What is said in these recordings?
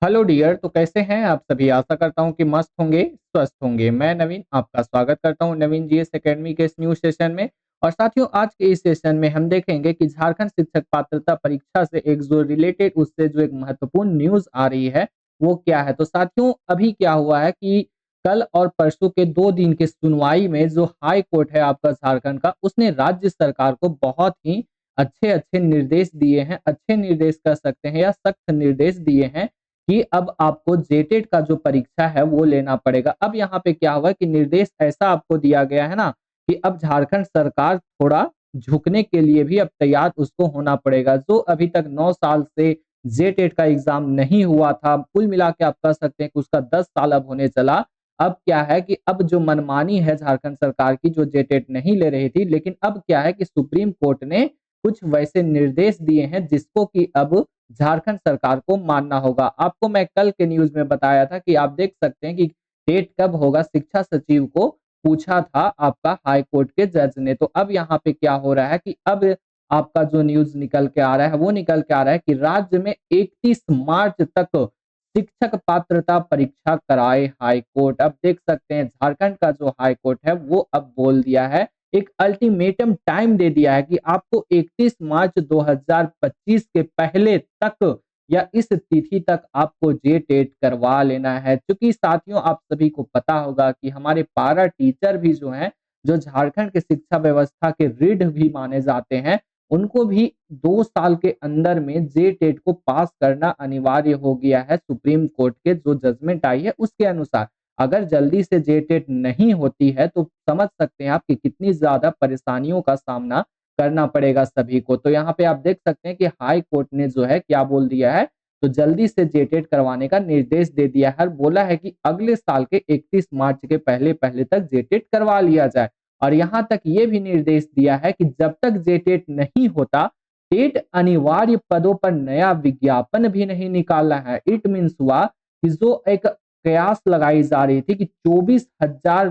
Hello dear. तो कैसे हैं आप सभी? आशा करता हूं कि मस्त होंगे, स्वस्थ होंगे। मैं नवीन आपका स्वागत करता हूं नवीन जीएस एकेडमी के इस न्यू सेशन में। और साथियों, आज के इस सेशन में हम देखेंगे कि झारखंड शिक्षक पात्रता परीक्षा से एक जो रिलेटेड उससे जो एक महत्वपूर्ण न्यूज आ रही है वो क्या है। तो साथियों, अभी क्या हुआ है कि कल और परसों के 2 दिन की सुनवाई में जो हाई कोर्ट है आपका झारखंड का, उसने राज्य सरकार को बहुत ही अच्छे अच्छे निर्देश दिए हैं। अच्छे निर्देश कह सकते हैं या सख्त निर्देश दिए हैं कि अब आपको जेटेट का जो परीक्षा है वो लेना पड़ेगा। अब यहाँ पे क्या हुआ कि निर्देश ऐसा आपको दिया गया है ना कि अब झारखंड सरकार थोड़ा झुकने के लिए भी अब तैयार उसको होना पड़ेगा। जो अभी तक 9 साल से जेटेट का एग्जाम नहीं हुआ था, कुल मिला के आप कह सकते हैं कि उसका 10 साल अब होने चला। अब क्या है कि अब जो मनमानी है झारखंड सरकार की, जो जेटेट नहीं ले रही थी, लेकिन अब क्या है कि सुप्रीम कोर्ट ने कुछ वैसे निर्देश दिए हैं जिसको कि अब झारखंड सरकार को मानना होगा। आपको मैं कल के न्यूज में बताया था कि आप देख सकते हैं कि डेट कब होगा, शिक्षा सचिव को पूछा था आपका हाई कोर्ट के जज ने। तो अब यहाँ पे क्या हो रहा है कि अब आपका जो न्यूज निकल के आ रहा है वो निकल के आ रहा है कि राज्य में 31 मार्च तक शिक्षक पात्रता परीक्षा कराए हाई कोर्ट। अब देख सकते हैं झारखंड का जो हाई कोर्ट है वो अब बोल दिया है, एक अल्टीमेटम टाइम दे दिया है कि आपको 31 मार्च 2025 के पहले तक या इस तिथि तक आपको जे टेट करवा लेना है। क्योंकि साथियों, आप सभी को पता होगा कि हमारे पारा टीचर भी जो हैं, जो झारखंड के शिक्षा व्यवस्था के रीढ़ भी माने जाते हैं, उनको भी 2 साल के अंदर में जे टेट को पास करना अनिवार्य हो गया है। सुप्रीम कोर्ट के जो जजमेंट आई है उसके अनुसार अगर जल्दी से जेटेट नहीं होती है तो समझ सकते हैं आप कि कितनी ज्यादा परेशानियों का सामना करना पड़ेगा सभी को। तो यहाँ पे आप देख सकते हैं कि हाई कोर्ट ने जो है क्या बोल दिया है, तो जल्दी से जेटेट करवाने का निर्देश दे दिया है। बोला है कि अगले साल के 31 मार्च के पहले पहले तक जेटेट करवा लिया जाए। और यहाँ तक ये भी निर्देश दिया है कि जब तक जेटेट नहीं होता, टेट अनिवार्य पदों पर नया विज्ञापन भी नहीं निकालना है। इट मीन्स हुआ कि जो एक कयास लगाई जा रही थी कि 24,000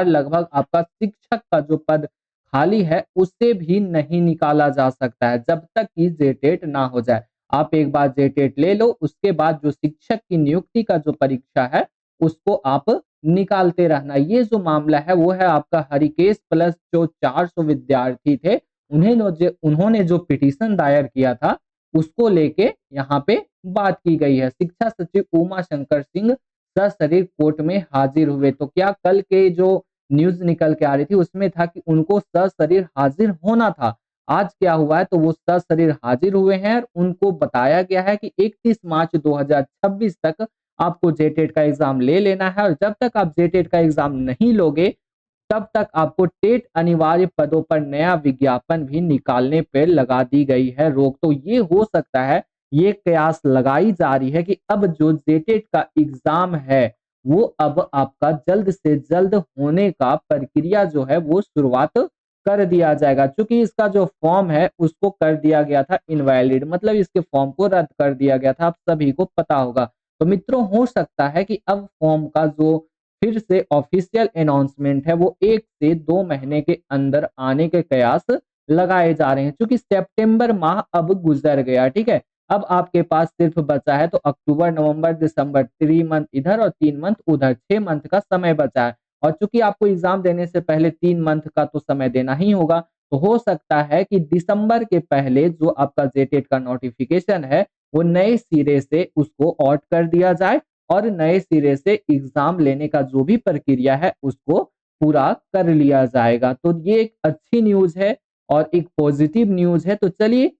लगभग आपका शिक्षक का जो पद खाली है उसे भी नहीं निकाला जा सकता है जब तक कि जेटेट ना हो जाए। आप एक बार जेटेट ले लो, उसके बाद जो शिक्षक की नियुक्ति का जो परीक्षा है उसको आप निकालते रहना। ये जो मामला है वो है आपका हरिकेश प्लस जो 400 विद्यार्थी थे, उन्होंने जो पिटीशन दायर किया था उसको लेके यहाँ पे बात की गई है। शिक्षा सचिव उमा शंकर सिंह सशरीर कोर्ट में हाजिर हुए। तो क्या कल के जो न्यूज निकल के आ रही थी उसमें था कि उनको सशरीर हाजिर होना था। आज क्या हुआ है, तो वो सशरीर हाजिर हुए हैं और उनको बताया गया है कि 31 मार्च 2026 तक आपको जेटेट का एग्जाम ले लेना है। और जब तक आप जेटेट का एग्जाम नहीं लोगे तब तक आपको टेट अनिवार्य पदों पर नया विज्ञापन भी निकालने पर लगा दी गई है रोक। तो ये हो सकता है, ये कयास लगाई जा रही है कि अब जो जेटेट का एग्जाम है वो अब आपका जल्द से जल्द होने का प्रक्रिया जो है वो शुरुआत कर दिया जाएगा। क्योंकि इसका जो फॉर्म है उसको कर दिया गया था इनवैलिड, मतलब इसके फॉर्म को रद्द कर दिया गया था, आप सभी को पता होगा। तो मित्रों, हो सकता है कि अब फॉर्म का जो फिर से ऑफिशियल अनाउंसमेंट है वो 1 से 2 महीने के अंदर आने के कयास लगाए जा रहे हैं। क्योंकि सितंबर माह अब गुजर गया, ठीक है। अब आपके पास सिर्फ बचा है तो अक्टूबर नवंबर दिसंबर, 3 मंथ इधर और 3 मंथ उधर, 6 मंथ का समय बचा है। और चूंकि आपको एग्जाम देने से पहले 3 मंथ का तो समय देना ही होगा, तो हो सकता है कि दिसंबर के पहले जो आपका जेटेट का नोटिफिकेशन है वो नए सिरे से उसको ऑट कर दिया जाए और नए सिरे से एग्जाम लेने का जो भी प्रक्रिया है उसको पूरा कर लिया जाएगा। तो ये एक अच्छी न्यूज है और एक पॉजिटिव न्यूज है। तो चलिए,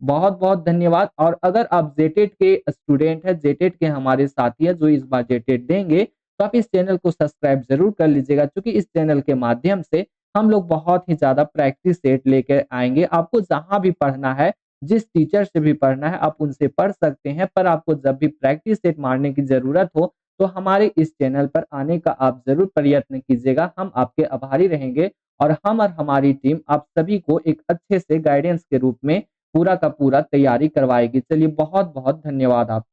बहुत बहुत धन्यवाद। और अगर आप जेटेट के स्टूडेंट हैं, जेटेट के हमारे साथी हैं जो इस बार जेटेट देंगे, तो आप इस चैनल को सब्सक्राइब जरूर कर लीजिएगा। क्योंकि इस चैनल के माध्यम से हम लोग बहुत ही ज्यादा प्रैक्टिस सेट लेकर आएंगे। आपको जहां भी पढ़ना है, जिस टीचर से भी पढ़ना है, आप उनसे पढ़ सकते हैं। पर आपको जब भी प्रैक्टिस सेट मारने की जरूरत हो तो हमारे इस चैनल पर आने का आप जरूर प्रयत्न कीजिएगा। हम आपके आभारी रहेंगे और हम और हमारी टीम आप सभी को एक अच्छे से गाइडेंस के रूप में पूरा का पूरा तैयारी करवाएगी। चलिए, बहुत बहुत धन्यवाद आप